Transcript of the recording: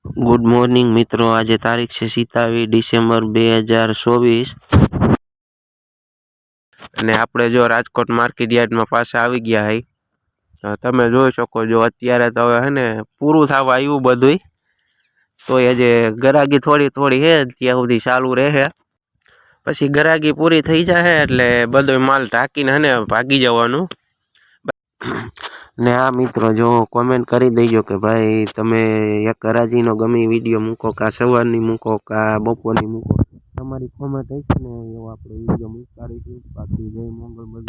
Good morning મિત્રો, આજે તારીખ છે 27 ડિસેમ્બર 2024 અને આપણે જો રાજકોટ માર્કેટ યાર્ડમાં પાછા આવી ગયા હઈ. તમે જોઈ શકો છો અત્યારે તો હવે હે ને પૂરું થવા આવ્યું બધું. તો એ જે ગરાગી થોડી થોડી હે ત્યાં સુધી ચાલુ રહે, પછી ગરાગી પૂરી થઈ જાય એટલે બધો માલ ઢાંકીને હે ને ભાગી જવાનું. ને આ મિત્રો જો કોમેન્ટ કરી દેજો કે ભાઈ તમે એક હરાજીનો ગમે વિડીયો મૂકો, કા સવારની મૂકો, કા બપોરની મૂકો. તમારી કોમેન્ટ હશે ને એવો આપણે વિડીયો મૂકતા રહીશું. બાકી જય મંગળ બધું.